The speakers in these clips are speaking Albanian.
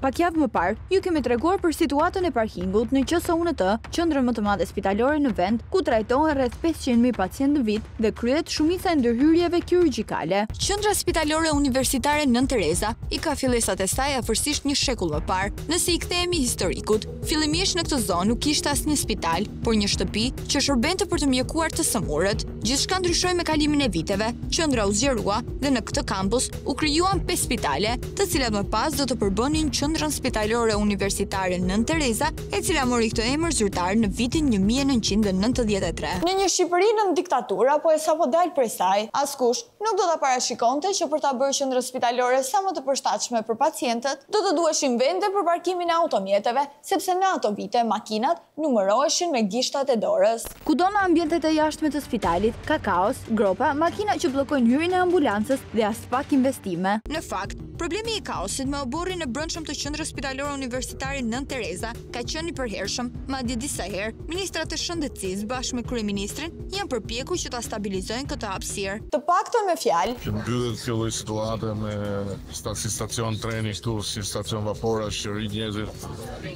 Pak javë më parë, ju kemi treguar për situatën e parkingut në QSUNT, qendrën më të madhe spitalore në vend, ku trajtohen rreth 500.000 pacientë në vit dhe kryhet shumica e ndërhyrjeve kirurgjikale. Qendra spitalore universitare Nën Tereza i ka fillesat e saj afërsisht një shekull më parë. Nëse i kthehemi historikut, fillimisht në këtë zonë nuk kishte asnjë spital, por një shtëpi që shërbente për të mjekuar të sëmurët. Gjithçka ndryshoi me kalimin e viteve. Qendra u zgjerua dhe në këtë kampus u krijuan 5 spitale, të cilat më pas do të përbënin Qendrën Spitalore Universitare Nën Tereza, e cila mori këtë emër zyrtar në vitin 1993. Në një Shqipëri në diktaturë apo e sapo dalë prej saj, askush nuk do ta parashikonte që për ta bërë qendrën spitalore sa më të përshtatshme për pacientët, do të duheshin vende për parkimin e automjeteve, sepse në ato vite makinat numëroheshin me gishtat e dorës. Kudo në ambientet e jashtme të spitalit ka kaos, gropa, makina që bllokojnë hyrjen e ambulancës dhe as pak investime. Në fakt, problemi i kaosit me oborrin e brendshëm të Qendrës Spitalore Universitare Nën Tereza ka qenë i përhershëm, madje disa herë ministrat e shëndetësisë bashkë me kryeministrin janë përpjekur që ta stabilizojnë këtë hapësirë. Të paktën me fjalë. Që mbyllet kjo lloj situate me stacion treni këtu, si stacion vapora, që rri njerëzit,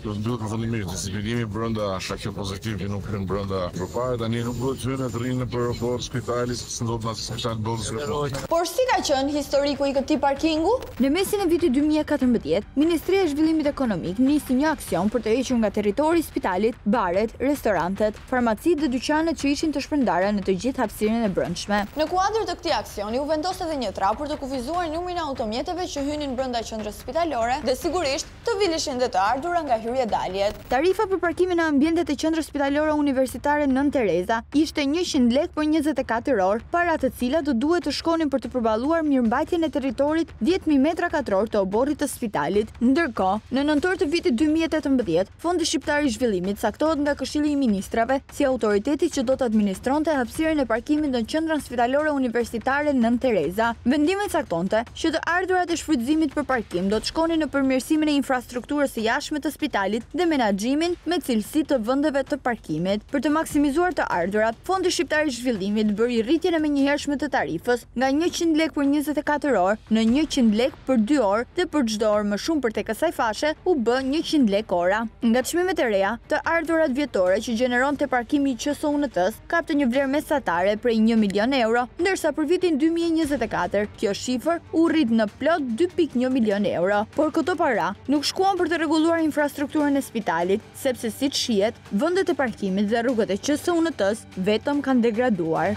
do të mbyllet përfundimisht. Disiplinimi brenda shkaqe pozitiv që nuk hyn brenda përpara, tani nuk duhet të hynë të rrinë për aeroport, spitali, se ndodh në spital botës. Por si ka qenë historiku i këtij parkingu? Në mesin e vitit 2014, Ministria e Zhvillimit Ekonomik nisi një aksion për të hequr nga territori i spitalit baret, restorantet, farmacitë dhe dyqanet që ishin të shpërndara në të gjithë hapësirën e brendshme. Në kuadër të këtij aksioni u vendos edhe një trap për të kufizuar numrin e automjeteve që hynin brenda qendrës spitalore dhe sigurisht të vileshin dhe të ardhura nga hyrje-daljet. Tarifa për parkimin në ambientet e Qendrës Spitalore Universitare Nën Tereza ishte 100 lekë për 24 orë, para të cilat do duhet të shkonin për të përballuar mirëmbajtjen e territorit 10.000 metra katror të oborrit të spitalit. Ndërkohë, në nëntor të vitit 2018, Fondi Shqiptar i Zhvillimit saktohet nga Këshilli i Ministrave si autoriteti që do të administronte hapësirën e parkimit në Qendrën Spitalore Universitare Nën Tereza. Vendimi caktonte që të ardhurat e shfrytëzimit për parkim do të shkonin në përmirësimin e infrastrukturës së jashtme të spitalit dhe menaxhimin me cilësi të vendeve të parkimit. Për të maksimizuar të ardhurat, Fondi Shqiptar i Zhvillimit bëri rritjen e menjëhershme të tarifës nga 100 lekë për 24 orë në 100 lekë për 2 orë dhe për çdo orë më shumë për tek kësaj fashe u bë 100 lekë ora. Nga çmimet e reja, të ardhurat vjetore që gjeneron te parkimi i QSUNT-s kapte një vlerë mesatare prej 1 milion euro, ndërsa për vitin 2024 kjo shifër u rrit në plot 2.1 milion euro. Por këto para nuk shkuan për të rregulluar infrastrukturën e spitalit, sepse siç shihet, vendet e parkimit dhe rrugët e QSUNT-s vetëm kanë degraduar.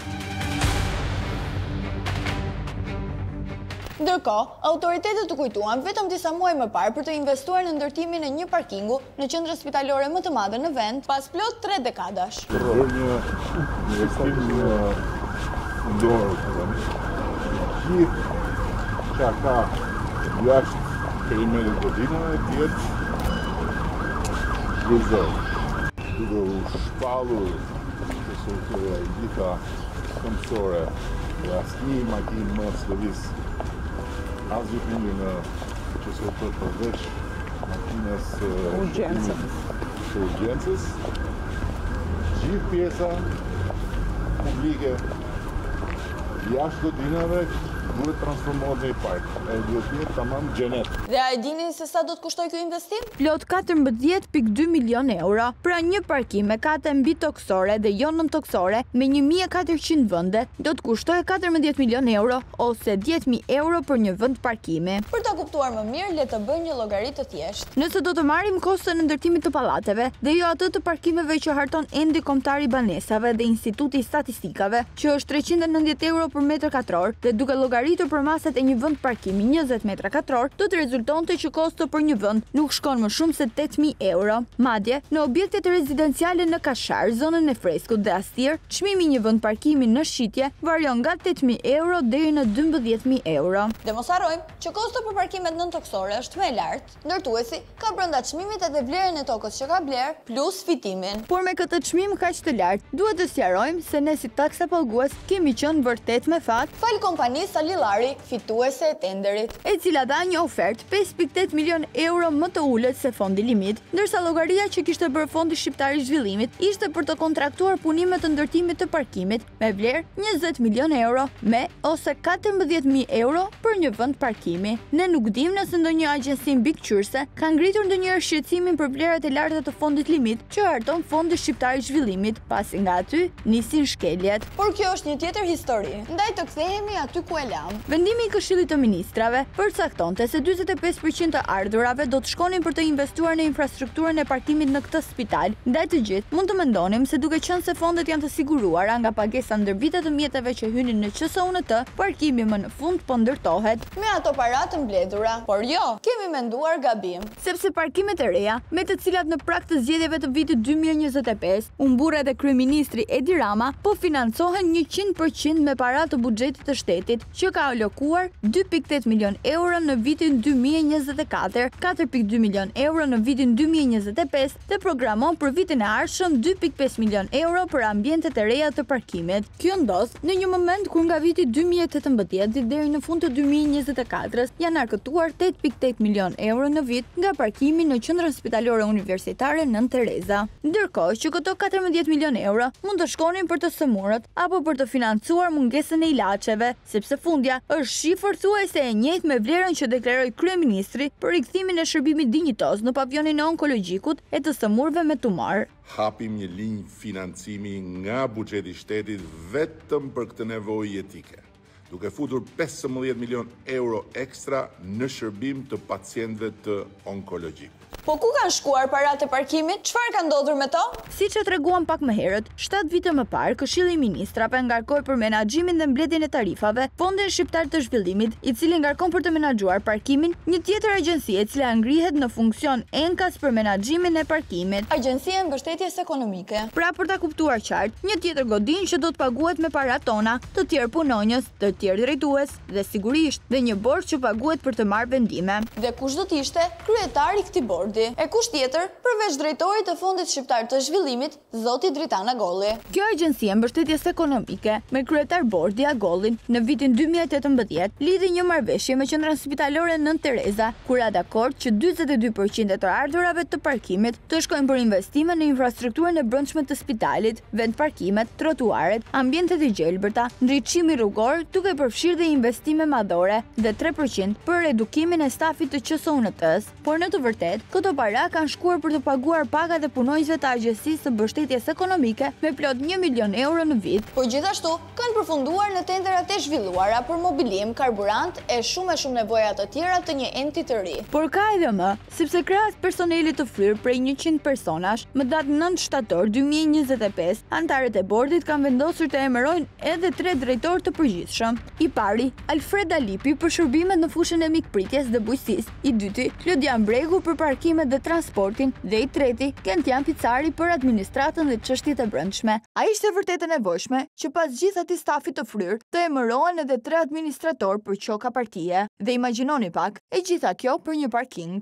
Ndërkohë, autoritetet u kujtuan vetëm disa muaj më parë për të investuar në ndërtimin e një parkingu në qendrën spitalore më të madhe në vend, pas plot 3 dekadash. Një investim dorë, gjithë që ka jashtë perimetrit godinave tjetë rezervë. Duke u shpallur infrastruktura e gjitha këmbësore dhe asnjë makinë mos lëviz asgjë fundi në QSUNT përveç makinës urgjencës. Gjithë pjesa publike jashtë godinave duhet transformohet në një park. Duhet jetë tamam xhenet. Dhe a e dini se sa do të kushtoj ky investim? Plot 14.2 milion euro, pra një parkim me kate mbi toksore dhe jo nën toksore me 1400 vende do të kushtoj 14 milion euro ose 10.000 euro për një vend parkimi. Për ta kuptuar më mirë, le të bëjmë një llogari të thjeshtë. Nëse do të marrim kostën e ndërtimit të pallateve dhe jo atë të parkimeve që harton endi kombëtar i banesave dhe Instituti i Statistikave, që është 390 euro për metër katror, dhe duke llogaritur për masat e një vend parkimi 20 metra katror, do të rezultonte që kosto për një vend nuk shkon më shumë se 8.000 euro. Madje, në objektet rezidenciale në Kashar, zonën e Freskut dhe Astir, çmimi i një vend parkimi në shitje varion nga 8.000 euro deri në 12.000 euro. Dhe mos harrojmë që kosto për parkimet nën toksore është më e lartë. Ndërtuesi ka brenda çmimit edhe vlerën e tokës që ka bler plus fitimin. Por me këtë çmim kaq të lartë, duhet të sqarojmë se ne si taksa pagues kemi qenë vërtet me fat fal kompanisë Rosa Lillari, fituese e tenderit, e cila dha një ofertë 5.8 milion euro më të ulët se fondi limit, ndërsa llogaria që kishte bërë Fondi Shqiptar i Zhvillimit ishte për të kontraktuar punimet të ndërtimit të parkimit me vlerë 20 milion euro me ose 14.000 euro për një vend parkimi. Ne nuk dim nëse ndonjë agjenci mbikëqyrëse ka ngritur ndonjëherë shqetësimin për vlerat e larta të fondit limit që harton Fondi Shqiptar i Zhvillimit, pasi nga aty nisin shkeljet. Por kjo është një tjetër histori. Ndaj të kthehemi aty ku e lam. Vendimi i Këshillit të Ministrave përcaktonte se 45% të ardhurave do të shkonin për të investuar në infrastrukturën e parkimit në këtë spital. Ndaj të gjithë mund të mendonim se duke qenë se fondet janë të siguruara nga pagesa ndër vitet të mjeteve që hynin në QSUNT, parkimi më në fund po ndërtohet me ato para të mbledhura. Por jo, kemi menduar gabim. Sepse parkimet e reja, me të cilat në prag të zgjedhjeve të vitit 2025, u mburret e kryeministri Edi Rama, po financohen 100% me para të buxhetit të shtetit, që ka alokuar 2.8 milion euro në vitin 2024, 4.2 milion euro në vitin 2025 dhe programon për vitin e ardhshëm 2.5 milion euro për ambientet e reja të parkimit. Kjo ndodh në një moment kur nga viti 2018 deri në fund të 2024 janë arkëtuar 8.8 milion euro në vit nga parkimi në Qendrën Spitalore Universitare Nën Tereza. Ndërkohë që këto 14 milion euro mund të shkonin për të sëmurët apo për të financuar mungesën e ilaçeve, sepse fundja është shifër thuajse e njëjtë me vlerën që deklaroi kryeministri për rikthimin e shërbimit dinjitoz në pavionin e onkologjikut e të sëmurëve me tumor. Hapim një linjë financimi nga buxheti i shtetit vetëm për këtë nevojë jetike, duke futur 15 milion euro ekstra në shërbim të pacientëve të onkologjikut. Po ku kanë shkuar paratë e parkimit? Çfarë ka ndodhur me to? Siç e treguam pak më herët, 7 vite më parë, Këshilli i Ministrave ngarkoi për menaxhimin dhe mbledhjen e tarifave Fondin Shqiptar të Zhvillimit, i cili ngarkon për të menaxhuar parkimin një tjetër agjenci e cila ngrihet në funksion enkas për menaxhimin e parkimit. Agjencia e Mbështetjes Ekonomike. Pra për ta kuptuar qartë, një tjetër godin që do të paguhet me parat tona, të tjerë punonjës, të tjerë drejtues dhe sigurisht dhe një borxh që paguhet për të marrë vendime. Dhe kush do të ishte kryetari i këtij bordi? E kush tjetër përveç drejtorit të Fondit Shqiptar të Zhvillimit, zoti Dritan Agolli. Kjo agjencia mbështetjes ekonomike me kryetar bordi Agollin në vitin 2018 lidhi një marrëveshje me Qendrën Spitalore Nën Tereza, ku ra dakord që 42% e të ardhurave të parkimit të shkojnë për investime në infrastrukturën e brendshme të spitalit, vend parkimet, trotuaret, ambientet e gjelbërta, ndriçimi rrugor, duke përfshirë dhe investime madhore dhe 3% për edukimin e stafit të QSUNT-s. Por në të vërtetë, këto para kanë shkuar për të paguar pagat e punonjësve të Agjencisë së Mbështetjes Ekonomike me plot 1 milion euro në vit. Po gjithashtu kanë përfunduar në tenderat e zhvilluara për mobilim, karburant e shumë nevoja të tjera të një enti të ri. Por ka edhe më, sepse krahas personelit të fryr prej 100 personash, më datë 9 shtator 2025, antarët e bordit kanë vendosur të emërojnë edhe 3 drejtor të përgjithshëm. I pari, Alfred Alipi për shërbimet në fushën e mikpritjes dhe bujqësisë, i dyti, Klodian Bregu për parkimet dhe transportin dhe i treti, Kentian Picari për administratën dhe çështjet e brendshme. A ishte vërtet e nevojshme që pas gjithë atij stafi të fryr të emërohen edhe 3 administrator për qoka partie? Dhe imagjinoni pak, e gjitha kjo për një parking.